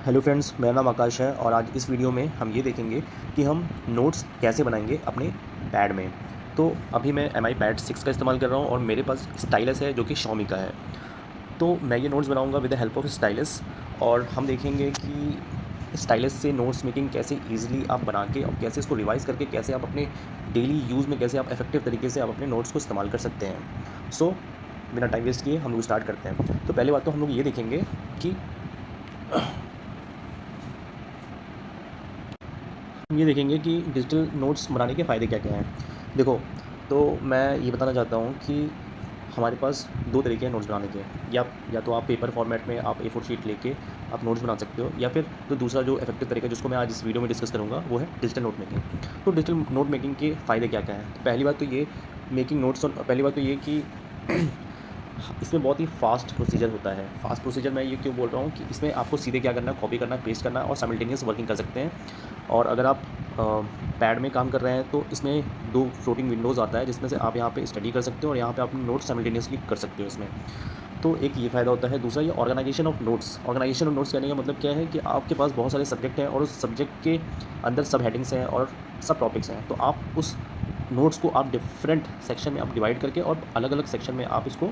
Hello friends, मेरा नाम आकाश है और आज इस वीडियो में हम ये देखेंगे कि हम नोट्स कैसे बनाएंगे अपने पैड में। तो अभी मैं एम आई पैड 6 का इस्तेमाल कर रहा हूँ और मेरे पास स्टाइलस है जो कि Xiaomi का है। तो मैं ये नोट्स बनाऊँगा with the help of stylus और हम देखेंगे कि स्टाइलस से नोट्स मेकिंग कैसे ईजिली आप बना के और कैसे इसको रिवाइज़ करके कैसे आप अपने डेली यूज़ में कैसे आप इफेक्टिव तरीके से आप अपने नोट्स को इस्तेमाल कर सकते हैं। सो बिना टाइम वेस्ट किए हम लोग स्टार्ट करते हैं। तो पहले बात तो हम लोग ये देखेंगे कि हम ये देखेंगे कि डिजिटल नोट्स बनाने के फ़ायदे क्या-क्या हैं। देखो, तो मैं ये बताना चाहता हूँ कि हमारे पास 2 तरीके हैं नोट्स बनाने के। या तो आप पेपर फॉर्मेट में आप A4 शीट लेके आप नोट्स बना सकते हो या फिर जो दूसरा जो इफेक्टिव तरीका जिसको मैं आज इस वीडियो में डिस्कस करूँगा वो है डिजिटल नोट मेकिंग। तो डिजिटल नोट मेकिंग के फ़ायदे क्या-क्या हैं? तो पहली बात तो ये मेकिंग नोट्स और पहली बात तो ये कि इसमें बहुत ही फ़ास्ट प्रोसीजर होता है। फ़ास्ट प्रोसीजर मैं ये क्यों बोल रहा हूँ कि इसमें आपको सीधे क्या करना है, कॉपी करना है, पेस्ट करना है और साइमल्टेनियस वर्किंग कर सकते हैं। और अगर आप पैड में काम कर रहे हैं तो इसमें 2 फ्लोटिंग विंडोज़ आता है जिसमें से आप यहाँ पे स्टडी कर सकते हो और यहाँ पे अपने नोट्स साइमल्टेनियसली कर सकते हो इसमें। तो एक ये फ़ायदा होता है। दूसरा ये organisation of notes. Organisation of notes कहने का मतलब क्या है कि आपके पास बहुत सारे सब्जेक्ट हैं और उस सब्जेक्ट के अंदर सब हेडिंग्स हैं और सब टॉपिक्स हैं। तो आप उस नोट्स को आप डिफरेंट सेक्शन में आप डिवाइड करके और अलग-अलग सेक्शन में आप इसको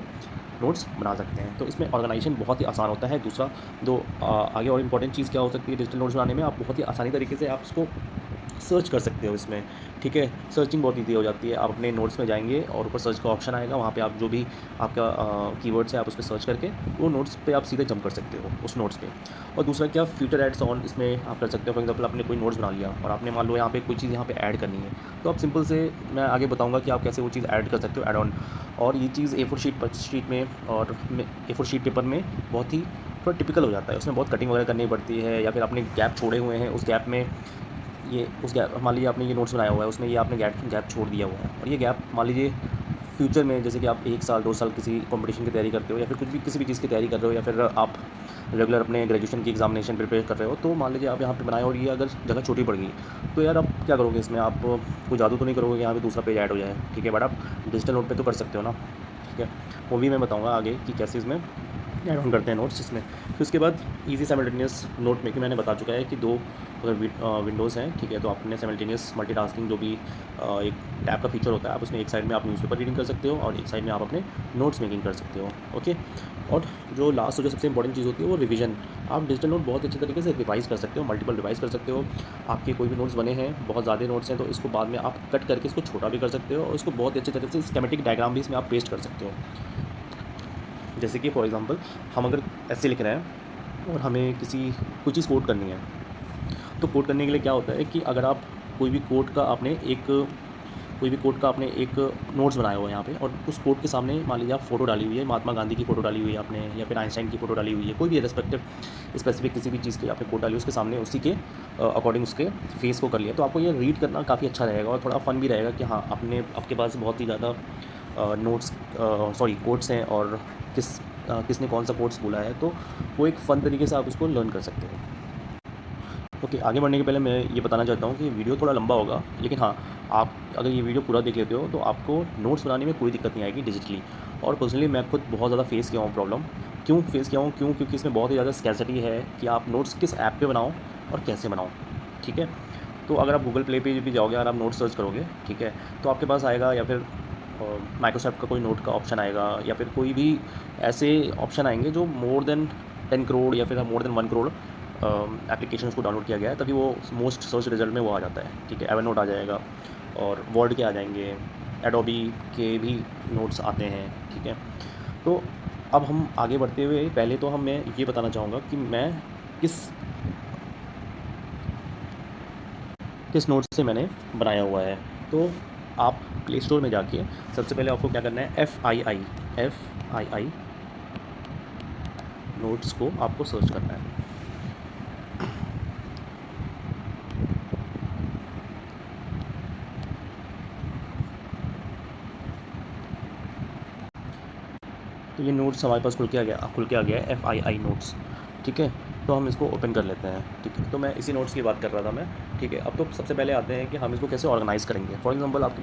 नोट्स बना सकते हैं। तो इसमें ऑर्गनाइजेशन बहुत ही आसान होता है। दूसरा जो आगे और इम्पोर्टेंट चीज़ क्या हो सकती है डिजिटल नोट्स बनाने में, आप बहुत ही आसानी तरीके से आप इसको सर्च कर सकते हो इसमें, ठीक है? सर्चिंग बहुत ईज़ी हो जाती है। आप अपने नोट्स में जाएँगे और ऊपर सर्च का ऑप्शन आएगा, वहाँ पे आप जो भी आपका कीवर्ड्स है आप उस पे सर्च करके वो नोट्स पे आप सीधे जंप कर सकते हो उस नोट्स पे। और दूसरा क्या फ्यूचर एड्स ऑन इसमें आप कर सकते हो। फॉर एग्ज़ाम्पल आपने कोई नोट्स बना लिया और आपने मान लो यहाँ पे कोई चीज़ यहाँ पे ऐड करनी है, तो आप सिंपल से मैं आगे बताऊँगा कि आप कैसे वो चीज़ ऐड कर सकते हो ऐड ऑन। और ये चीज़ A4 शीट में और A4 शीट पेपर में बहुत ही थोड़ा टिपिकल हो जाता है। उसमें बहुत कटिंग वगैरह करनी पड़ती है या फिर आपने गैप छोड़े हुए हैं, उस गैप में ये उस गैप मान लीजिए आपने ये नोट्स बनाया हुआ है, उसमें ये आपने गैप छोड़ दिया हुआ है और ये गैप मान लीजिए फ्यूचर में जैसे कि आप 1 साल 2 साल किसी कॉम्पिटिशन की तैयारी करते हो या फिर कुछ भी किसी भी चीज़ की तैयारी कर रहे हो या फिर आप रेगुलर अपने ग्रेजुएशन की एग्जामिनेशन प्रिपेयर कर रहे हो, तो मान लीजिए आप यहाँ पे बनाए और ये अगर जगह छोटी पड़ गई, तो यार आप क्या करोगे इसमें? आप कोई जादू तो नहीं करोगे कि यहाँ पे दूसरा पेज ऐड हो जाए, ठीक है? बट आप डिजिटल नोट पे तो कर सकते हो ना, ठीक है? वो भी मैं बताऊँगा आगे कि कैसे इसमें ऐड ऑन करते हैं नोट्स इसमें। फिर उसके बाद ईज़ी साइमल्टेनियस नोट मेकिंग मैंने बता चुका है कि 2 अगर विंडोज़ हैं, ठीक है? तो आपने साइमल्टेनियस मल्टीटास्किंग जो भी एक टैब का फीचर होता है, आप उसमें एक साइड में आप न्यूज़पेपर रीडिंग कर सकते हो और एक साइड में आप अपने नोट्स मेकिंग कर सकते हो, ओके? और जो लास्ट और जो सबसे इंपॉर्टेंट चीज़ होती है वो रिवीजन। आप डिजिटल नोट बहुत अच्छे तरीके से रिवाइज़ कर सकते हो, मल्टीपल रिवाइज़ कर सकते हो। आपके कोई भी नोट्स बने हैं, बहुत ज़्यादा नोट्स हैं, तो इसको बाद में आप कट करके इसको छोटा भी कर सकते हो और इसको बहुत ही अच्छे तरीके से स्कीमेटिक डायग्राम भी इसमें आप पेस्ट कर सकते हो। जैसे कि फॉर एग्ज़ाम्पल हम अगर ऐसे लिख रहे हैं और हमें कोई चीज़ कोट करनी है, तो कोट करने के लिए क्या होता है कि अगर आप कोई भी कोट का आपने एक नोट्स बनाया हुआ है यहाँ पे और उस कोट के सामने मान लीजिए आप फ़ोटो डाली हुई है, महात्मा गांधी की फ़ोटो डाली हुई है आपने या फिर आइंस्टाइन की फ़ोटो डाली हुई है, कोई भी रेस्पेक्टिव स्पेसिफिक किसी भी चीज़ की आपने कोट डाली है, उसके सामने उसी के अकॉर्डिंग उसके फेस को कर लिया, तो आपको ये रीड करना काफ़ी अच्छा रहेगा और थोड़ा फ़न भी रहेगा कि हाँ, आपके पास बहुत ही ज़्यादा कोट्स हैं और किसने कौन सा कोट्स बोला है, तो वो एक फ़न तरीके से आप उसको लर्न कर सकते हो। ओके, आगे बढ़ने के पहले मैं ये बताना चाहता हूँ कि वीडियो थोड़ा लंबा होगा, लेकिन हाँ, आप अगर ये वीडियो पूरा देख लेते हो तो आपको नोट्स बनाने में कोई दिक्कत नहीं आएगी डिजिटली। और पर्सनली मैं खुद बहुत ज़्यादा फेस किया हूँ प्रॉब्लम। क्यों फेस किया हूँ? क्योंकि इसमें बहुत ही ज़्यादा स्कैर्सिटी है कि आप नोट्स किस ऐप पे बनाओ और कैसे बनाओ, ठीक है? तो अगर आप गूगल प्ले पे भी जाओगे और आप नोट सर्च करोगे, ठीक है? तो आपके पास आएगा या फिर माइक्रोसॉफ्ट का कोई नोट का ऑप्शन आएगा या फिर कोई भी ऐसे ऑप्शन आएंगे जो मोर देन 10 करोड़ या फिर मोर देन 1 करोड़ एप्लीकेशंस को डाउनलोड किया गया है, तभी वो मोस्ट सर्च रिजल्ट में वो आ जाता है, ठीक है? एवरनोट आ जाएगा और वर्ड के आ जाएंगे, एडोबी के भी नोट्स आते हैं, ठीक है? तो अब हम आगे बढ़ते हुए पहले तो मैं ये बताना चाहूँगा कि मैं किस किस नोट से मैंने बनाया हुआ है। तो आप प्ले स्टोर में जाके सबसे पहले आपको क्या करना है, FII नोट्स को आपको सर्च करना है। तो ये नोट्स हमारे पास खुल के आ गया है FII नोट्स, ठीक है? तो हम इसको ओपन कर लेते हैं, ठीक है? तो मैं इसी नोट्स की बात कर रहा था मैं, ठीक है? अब तो सबसे पहले आते हैं कि हम इसको कैसे ऑर्गेनाइज़ करेंगे। फॉर एग्ज़ाम्पल आपके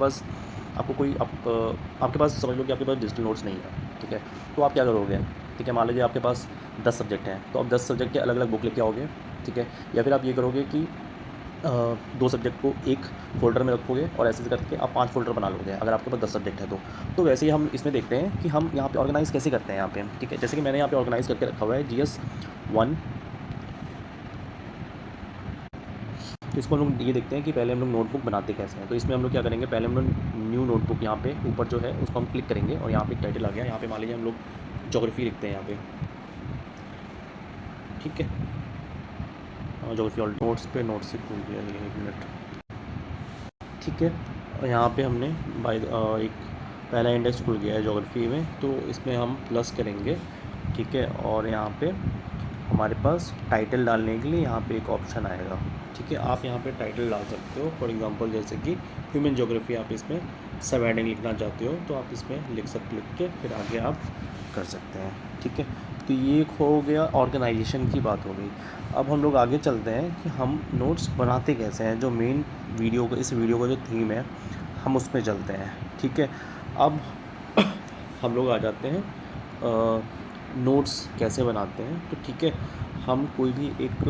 पास समझ लो कि आपके पास डिजिटल नोट्स नहीं है, ठीक है? तो आप क्या करोगे, ठीक है? मान लीजिए आपके पास 10 सब्जेक्ट हैं, तो आप 10 सब्जेक्ट के अलग अलग बुक लेके आओगे, ठीक है। या फिर आप ये करोगे कि 2 सब्जेक्ट को एक फ़ोल्डर में रखोगे और ऐसे करके आप 5 फ़ोल्डर बना लोगे, अगर आपके पास 10 सब्जेक्ट है तो वैसे ही हम इसमें देखते हैं कि हम यहाँ पे ऑर्गेनाइज़ कैसे करते हैं यहाँ पे, ठीक है। जैसे कि मैंने यहाँ पे ऑर्गेनाइज़ करके रखा हुआ है GS 1। तो इसको हम लोग ये देखते हैं कि पहले हम लोग नोटबुक बनाते कैसे हैं। तो इसमें हम लोग क्या करेंगे, पहले हम लोग न्यू नोटबुक यहाँ पे ऊपर जो है उसको हम क्लिक करेंगे और यहाँ पे एक टाइटल आ गया, यहाँ पे मान लीजिए हम लोग ज्योग्राफी लिखते हैं यहाँ पे, ठीक है। ज्योग्राफी ऑल नोट्स पे नोट्स से खुल गया ये, 1 मिनट, ठीक है। और यहाँ पे हमने एक पहला इंडेक्स खुल गया है ज्योग्राफी में, तो इसमें हम प्लस करेंगे, ठीक है। और यहाँ पे हमारे पास टाइटल डालने के लिए यहाँ पे एक ऑप्शन आएगा, ठीक है। आप यहाँ पे टाइटल डाल सकते हो, फॉर एग्जांपल जैसे कि ह्यूमन ज्योग्राफी, आप इसमें सब हेडिंग लिखना चाहते हो तो आप इसमें लिख के फिर आगे आप कर सकते हैं, ठीक है। तो ये हो गया ऑर्गेनाइजेशन की बात हो गई। अब हम लोग आगे चलते हैं कि हम नोट्स बनाते कैसे हैं, जो मेन वीडियो का, इस वीडियो का जो थीम है हम उसमें चलते हैं, ठीक है। अब हम लोग आ जाते हैं नोट्स कैसे बनाते हैं। तो ठीक है, हम कोई भी एक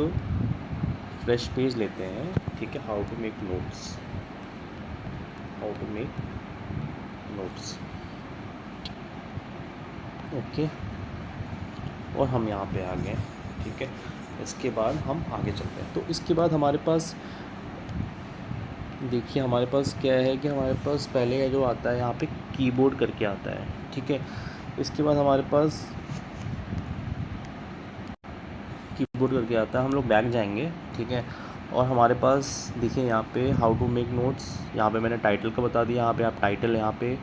फ्रेश पेज लेते हैं, ठीक है। How to make notes, how to make notes, okay. और हम यहाँ पे आ गए, ठीक है। इसके बाद हम आगे चलते हैं। तो इसके बाद हमारे पास देखिए, हमारे पास क्या है कि हमारे पास पहले जो आता है यहाँ पे कीबोर्ड करके आता है, ठीक है। इसके बाद हमारे पास कीबोर्ड करके आता है, हम लोग बैक जाएंगे, ठीक है। और हमारे पास देखिए यहाँ पे हाउ टू मेक नोट्स, यहाँ पे मैंने टाइटल का बता दिया, यहाँ पे आप टाइटल यहाँ पे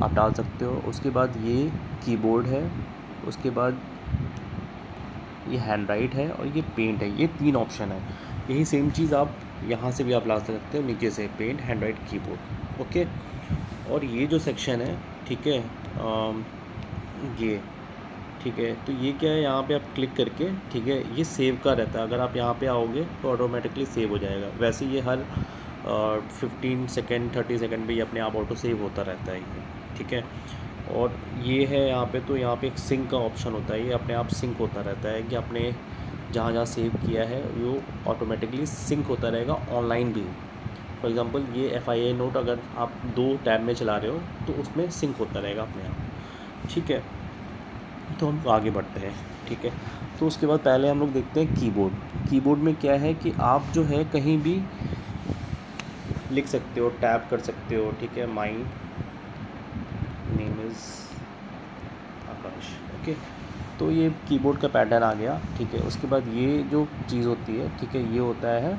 आप डाल सकते हो। उसके बाद ये कीबोर्ड है, उसके बाद ये हैंड राइट है और ये पेंट है, ये 3 ऑप्शन है। यही सेम चीज़ आप यहाँ से भी आप ला सकते हो, नीचे से paint, hand write, keyboard, okay. और ये जो सेक्शन है, ठीक है, ये ठीक है। तो ये क्या है, यहाँ पे आप क्लिक करके, ठीक है, ये सेव का रहता है। अगर आप यहाँ पे आओगे तो ऑटोमेटिकली सेव हो जाएगा। वैसे ये हर 15 सेकेंड 30 सेकेंड पे ये अपने आप ऑटो सेव होता रहता है ये, ठीक है। और ये है यहाँ पे, तो यहाँ पे एक सिंक का ऑप्शन होता है, ये अपने आप सिंक होता रहता है कि आपने जहाँ जहाँ सेव किया है वो ऑटोमेटिकली सिंक होता रहेगा ऑनलाइन भी। फॉर एग्ज़ाम्पल ये FIA नोट अगर आप 2 टैब में चला रहे हो तो उसमें सिंक होता रहेगा अपने आप, ठीक है। तो हम आगे बढ़ते हैं, ठीक है। तो उसके बाद पहले हम लोग देखते हैं कीबोर्ड। कीबोर्ड में क्या है कि आप जो है कहीं भी लिख सकते हो, टैप कर सकते हो, ठीक है। My name is Akash, okay. तो ये कीबोर्ड का पैटर्न आ गया, ठीक है। उसके बाद ये जो चीज़ होती है, ठीक है, ये होता है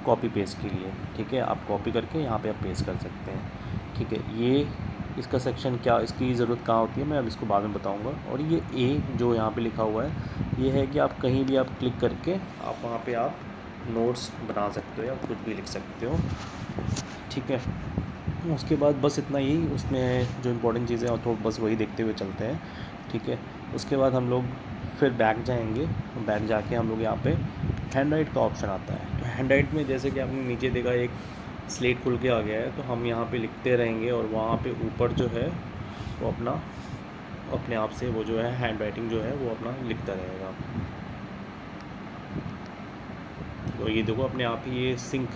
कॉपी पेस्ट के लिए, ठीक है। आप कॉपी करके यहाँ पे आप पेस्ट कर सकते हैं, ठीक है। ये इसका सेक्शन क्या, इसकी ज़रूरत कहाँ होती है मैं अब इसको बाद में बताऊँगा। और ये A जो यहाँ पे लिखा हुआ है, ये है कि आप कहीं भी आप क्लिक करके आप वहाँ पे आप नोट्स बना सकते हो या कुछ भी लिख सकते हो, ठीक है। उसके बाद बस इतना ही उसमें जो इम्पोर्टेंट चीज़ें हैं तो बस वही देखते हुए चलते हैं, ठीक है। उसके बाद हम लोग फिर बैक जाएंगे, बैक जाके हम लोग यहाँ पे हैंड राइट का ऑप्शन आता है। तो हैंड राइट में जैसे कि आपने नीचे देखा एक स्लेट खुल के आ गया है, तो हम यहाँ पे लिखते रहेंगे और वहाँ पे ऊपर जो है वो अपने आप से वो जो है हैंड राइटिंग जो है वो अपना लिखता रहेगा। तो ये देखो अपने आप ही ये सिंक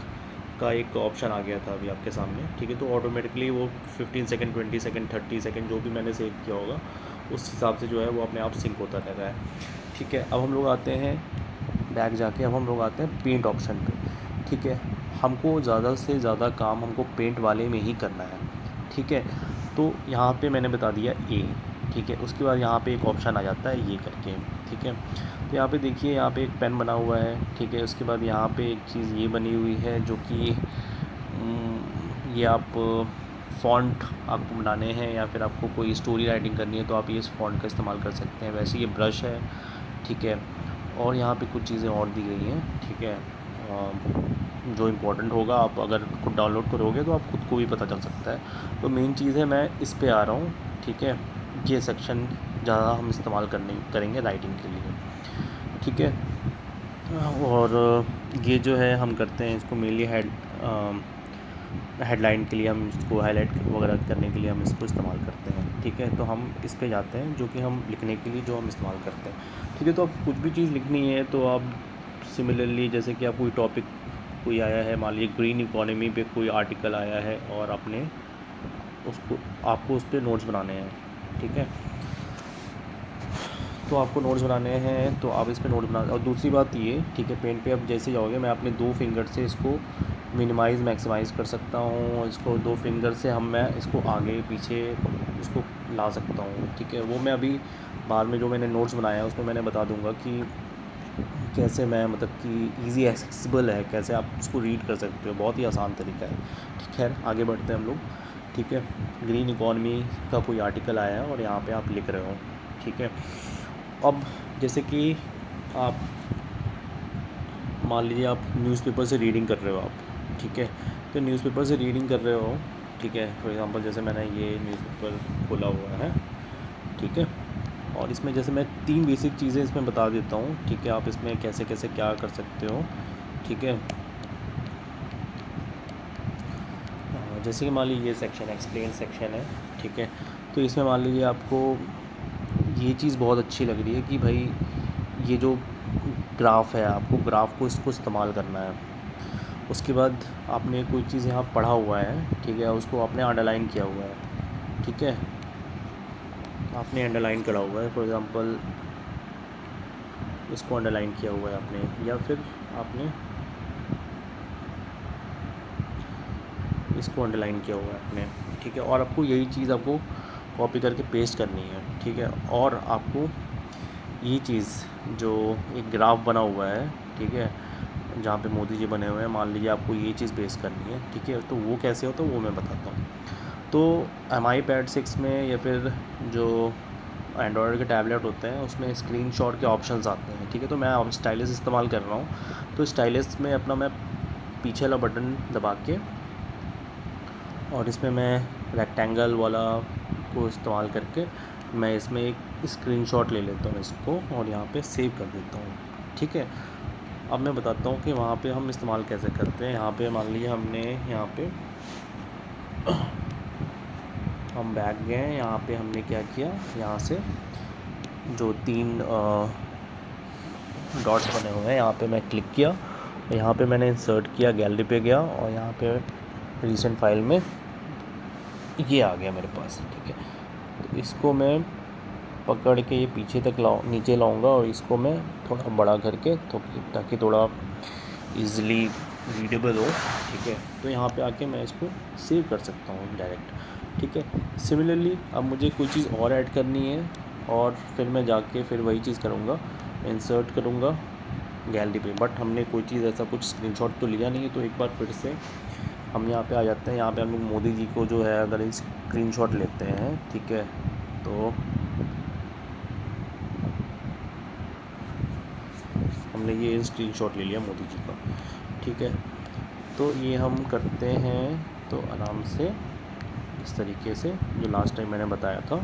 का एक ऑप्शन आ गया था अभी आपके सामने, ठीक है। तो ऑटोमेटिकली वो 15 सेकंड 20 सेकंड 30 सेकंड जो भी मैंने सेव किया होगा उस हिसाब से जो है वो अपने आप सिंक होता रहता है, ठीक है। अब हम लोग आते हैं बैक जाके, अब हम लोग आते हैं पेंट ऑप्शन पे, ठीक है। हमको ज़्यादा से ज़्यादा काम हमको पेंट वाले में ही करना है, ठीक है। तो यहाँ पे मैंने बता दिया A, ठीक है। उसके बाद यहाँ पे एक ऑप्शन आ जाता है ये करके, ठीक है। तो यहाँ पे देखिए यहाँ पे एक पेन बना हुआ है, ठीक है। उसके बाद यहाँ पे एक चीज़ ये बनी हुई है जो कि ये आप फ़ॉन्ट आपको बनाने हैं या फिर आपको कोई स्टोरी राइटिंग करनी है तो आप ये इस फ़ॉन्ट का इस्तेमाल कर सकते हैं। वैसे ये ब्रश है, ठीक है। और यहाँ पे कुछ चीज़ें और दी गई हैं, ठीक है। जो इम्पोर्टेंट होगा आप अगर खुद डाउनलोड करोगे तो आप खुद को भी पता चल सकता है। तो मेन चीज़ है मैं इस पे आ रहा हूँ, ठीक है। ये सेक्शन ज़्यादा हम इस्तेमाल करेंगे राइटिंग के लिए, ठीक है। और ये जो है हम करते हैं इसको मेनली हेडलाइन के लिए हम इसको हाईलाइट वगैरह करने के लिए हम इसको इस्तेमाल करते हैं। ठीक है, तो हम इस पे जाते हैं जो कि हम लिखने के लिए जो हम इस्तेमाल करते हैं। ठीक है, तो अब कुछ भी चीज़ लिखनी है तो आप सिमिलरली जैसे कि आप कोई टॉपिक कोई आया है, मान लीजिए ग्रीन इकोनॉमी पे कोई आर्टिकल आया है और उसको आपको उस पर नोट्स बनाने हैं। ठीक है, तो आपको नोट्स बनाने हैं तो आप इस पे नोट बना। और दूसरी बात ये, ठीक है, पेन पे अब जैसे जाओगे मैं अपने 2 फिंगर से इसको मिनिमाइज़ मैक्सिमाइज़ कर सकता हूँ। इसको 2 फिंगर से मैं इसको आगे पीछे इसको ला सकता हूँ। ठीक है, वो मैं अभी बाद में जो मैंने नोट्स बनाया है उसमें मैंने बता दूँगा कि कैसे मैं मतलब कि ईज़ी एक्सेसिबल है, कैसे आप इसको रीड कर सकते हो, बहुत ही आसान तरीका है। ठीक है, आगे बढ़ते हैं हम लोग। ठीक है, ग्रीन इकॉनमी का कोई आर्टिकल आया है और यहाँ पे आप लिख रहे हो। ठीक है, अब जैसे कि आप मान लीजिए आप न्यूज़पेपर से रीडिंग कर रहे हो आप। ठीक है, तो न्यूज़पेपर से रीडिंग कर रहे हो। ठीक है, फॉर एग्ज़ाम्पल जैसे मैंने ये न्यूज़पेपर खोला हुआ है। ठीक है, और इसमें जैसे मैं 3 बेसिक चीज़ें इसमें बता देता हूँ। ठीक है, आप इसमें कैसे कैसे क्या कर सकते हो। ठीक है, जैसे कि मान लीजिए ये सेक्शन एक्सप्लेन सेक्शन है। ठीक है, तो इसमें मान लीजिए आपको ये चीज़ बहुत अच्छी लग रही है कि भाई ये जो ग्राफ है, आपको ग्राफ को इसको इस्तेमाल करना है। उसके बाद आपने कोई चीज़ यहाँ पढ़ा हुआ है। ठीक है, उसको आपने अंडरलाइन किया हुआ है। ठीक है, आपने अंडरलाइन करा हुआ है, फॉर एग्ज़ाम्पल इसको अंडरलाइन किया हुआ है आपने, या फिर आपने इसको अंडरलाइन किया हुआ है आपने। ठीक है, और आपको यही चीज़ आपको कॉपी करके पेस्ट करनी है। ठीक है, और आपको ये चीज़ जो एक ग्राफ बना हुआ है, ठीक है, जहाँ पे मोदी जी बने हुए हैं, मान लीजिए आपको ये चीज़ पेस्ट करनी है। ठीक है, तो वो कैसे होता है वो मैं बताता हूँ। तो MI पैड 6 में या फिर जो एंड्रॉयड के टैबलेट होते हैं उसमें स्क्रीनशॉट के ऑप्शंस आते हैं। ठीक है, तो मैं अब स्टाइलस इस्तेमाल कर रहा हूँ। तो स्टाइलस में अपना मैं पीछे वाला बटन दबा के और इसमें मैं रेक्टेंगल वाला को इस्तेमाल करके मैं इसमें एक स्क्रीनशॉट ले लेता हूँ इसको और यहाँ पे सेव कर देता हूँ। ठीक है, अब मैं बताता हूँ कि वहाँ पे हम इस्तेमाल कैसे करते हैं। यहाँ पे मान लीजिए हमने यहाँ पे हम बैक गए हैं, यहाँ पे हमने क्या किया, यहाँ से जो 3 डॉट्स बने हुए हैं यहाँ पे मैं क्लिक किया और यहाँ पे मैंने इंसर्ट किया, गैलरी पे गया और यहाँ पे रिसेंट फाइल में ये आ गया मेरे पास। ठीक है, तो इसको मैं पकड़ के ये पीछे तक नीचे लाऊंगा और इसको मैं थोड़ा बड़ा करके ताकि थोड़ा इजीली रीडेबल हो। ठीक है, तो यहाँ पे आके मैं इसको सेव कर सकता हूँ डायरेक्ट। ठीक है, सिमिलरली अब मुझे कोई चीज़ और ऐड करनी है और फिर मैं जाके फिर वही चीज़ करूँगा, इंसर्ट करूँगा गैलरी पे। बट हमने कोई चीज़ ऐसा कुछ स्क्रीनशॉट तो लिया नहीं है, तो एक बार फिर से हम यहाँ पे आ जाते हैं। यहाँ पे हम लोग मोदी जी को जो है अगर स्क्रीनशॉट लेते हैं, ठीक है, तो हमने ये स्क्रीनशॉट ले लिया मोदी जी का। ठीक है, तो ये हम करते हैं तो आराम से इस तरीके से जो लास्ट टाइम मैंने बताया था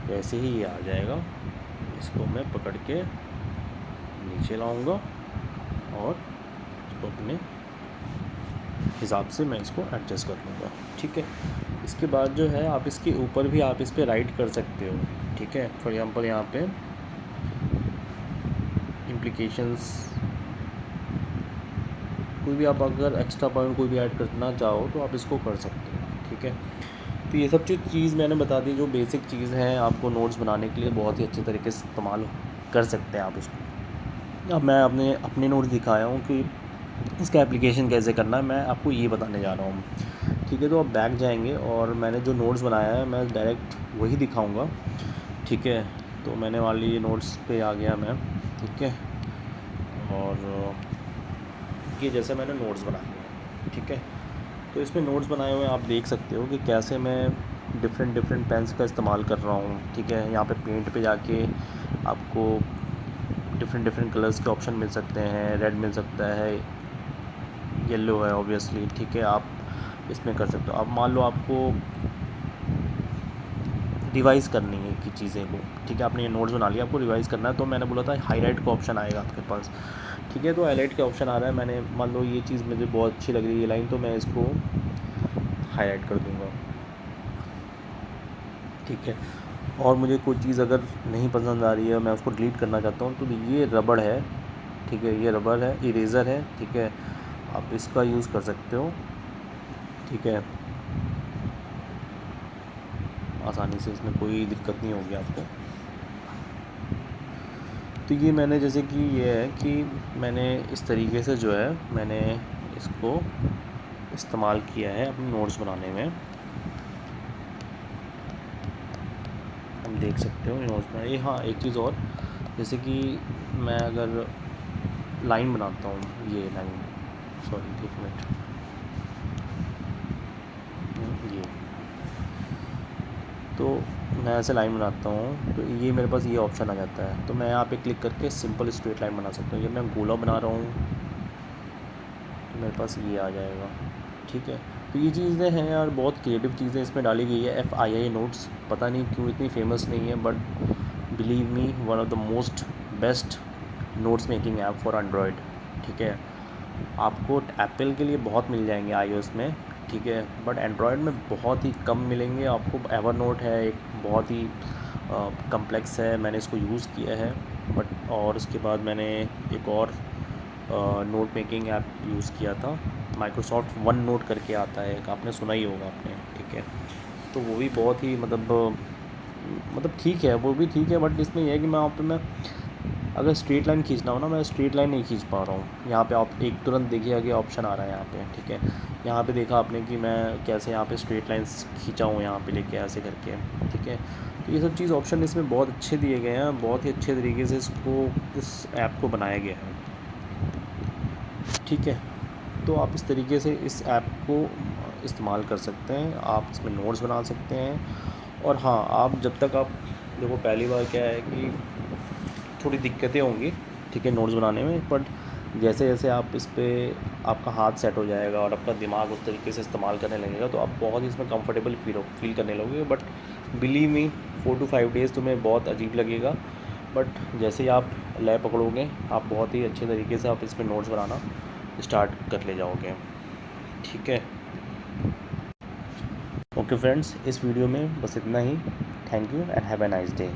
वैसे ही ये आ जाएगा। इसको मैं पकड़ के नीचे लाऊंगा और इसको अपने हिसाब से मैं इसको एडजस्ट कर लूँगा। ठीक है, इसके बाद जो है आप इसके ऊपर भी आप इस पर राइट कर सकते हो। ठीक है, फॉर एग्ज़ाम्पल यहाँ पे इम्प्लीकेशंस कोई भी आप अगर एक्स्ट्रा पॉइंट कोई भी ऐड करना चाहो तो आप इसको कर सकते हो। ठीक है, तो ये सब चीज़ मैंने बता दी जो बेसिक चीज़ हैं आपको नोट्स बनाने के लिए बहुत ही अच्छे तरीके से इस्तेमाल कर सकते हैं आप इसको। अब मैं अपने नोट्स दिखाया हूँ कि इसका एप्लीकेशन कैसे करना है, मैं आपको ये बताने जा रहा हूँ। ठीक है, तो आप बैक जाएंगे और मैंने जो नोट्स बनाया है मैं डायरेक्ट वही दिखाऊँगा। ठीक है, तो मैंने मान लीजिए नोट्स पे आ गया मैं। ठीक है, और ये जैसे मैंने नोट्स बनाए हैं। ठीक है, तो इसमें नोट्स बनाए हुए आप देख सकते हो कि कैसे मैं डिफरेंट पेन्स का इस्तेमाल कर रहा हूँ। ठीक है, यहाँ पे पेंट पे जाके आपको डिफरेंट कलर्स के ऑप्शन मिल सकते हैं, रेड मिल सकता है, येलो है ऑब्वियसली। ठीक है, आप इसमें कर सकते हो। अब मान लो आपको रिवाइज़ करनी है कि चीज़ें को, ठीक है, आपने ये नोट्स बना लिया, आपको रिवाइज़ करना है, तो मैंने बोला था हाईलाइट का ऑप्शन आएगा आपके पास। ठीक है, तो हाईलाइट का ऑप्शन आ रहा है, मैंने मान लो ये चीज़ मुझे बहुत अच्छी लग रही है लाइन, तो मैं इसको हाईलाइट कर दूँगा, ठीक है। और मुझे कोई चीज़ अगर नहीं पसंद आ रही है, मैं उसको डिलीट करना चाहता हूँ, तो ये रबड़ है, ठीक है, ये रबड़ है, इरेज़र है, ठीक है, आप इसका यूज़ कर सकते हो, ठीक है। आसानी से, इसमें कोई दिक्कत नहीं होगी आपको। तो ये मैंने जैसे कि ये है कि मैंने इस तरीके से जो है मैंने इसको इस्तेमाल किया है अपने नोट्स बनाने में। हम देख सकते हो नोट्स में ये। हाँ, एक चीज़ और, जैसे कि मैं अगर लाइन बनाता हूँ, ये लाइन, सॉरी एक मिनट, ये तो मैं ऐसे लाइन बनाता हूँ, तो ये मेरे पास ये ऑप्शन आ जाता है, तो मैं यहाँ पे क्लिक करके सिंपल स्ट्रेट लाइन बना सकता हूँ। ये मैं गोला बना रहा हूँ तो मेरे पास ये आ जाएगा, ठीक है। तो ये चीज़ें हैं यार, बहुत क्रिएटिव चीज़ें इसमें डाली गई है। FII नोट्स पता नहीं क्यों इतनी फेमस नहीं है, but believe me, one of the most best notes making app for Android, ठीक है। आपको एप्पल के लिए बहुत मिल जाएंगे iOS में, ठीक है, बट एंड्रॉयड में बहुत ही कम मिलेंगे आपको। एवर नोट है एक, बहुत ही कम्प्लेक्स है, मैंने इसको यूज़ किया है, बट और उसके बाद मैंने एक और नोट मेकिंग ऐप यूज़ किया था, माइक्रोसॉफ्ट वन नोट करके आता है एक, आपने सुना ही होगा आपने, ठीक है। तो वो भी बहुत ही मतलब ठीक है, वो भी ठीक है, बट इसमें यह है कि मैं वहाँ पे मैं अगर स्ट्रेट लाइन खींचना हो ना, मैं स्ट्रेट लाइन नहीं खींच पा रहा हूँ। यहाँ पे आप एक तुरंत देखिए आगे ऑप्शन आ रहा है यहाँ पे, ठीक है। यहाँ पे देखा आपने कि मैं कैसे यहाँ पे स्ट्रेट लाइन्स खींचा हूँ यहाँ पे लेके ऐसे करके, ठीक है। तो ये सब चीज़ ऑप्शन इसमें बहुत अच्छे दिए गए हैं, बहुत ही अच्छे तरीके से इसको, इस ऐप को बनाया गया है, ठीक है। तो आप इस तरीके से इस ऐप को इस्तेमाल कर सकते हैं, आप इसमें नोट्स बना सकते हैं। और हाँ, आप जब तक आप देखो, पहली बार क्या है कि थोड़ी दिक्कतें होंगी, ठीक है, नोट्स बनाने में, बट जैसे जैसे आप इस पर आपका हाथ सेट हो जाएगा और आपका दिमाग उस तरीके से इस्तेमाल करने लगेगा, तो आप बहुत ही इसमें कंफर्टेबल फील करने लगोगे। But believe me, 4 to 5 days तुम्हें बहुत अजीब लगेगा, बट जैसे ही आप लय पकड़ोगे, आप बहुत ही अच्छे तरीके से आप इसमें नोट्स बनाना स्टार्ट कर ले जाओगे, ठीक है। ओके फ्रेंड्स, इस वीडियो में बस इतना ही। Thank you and have a nice day.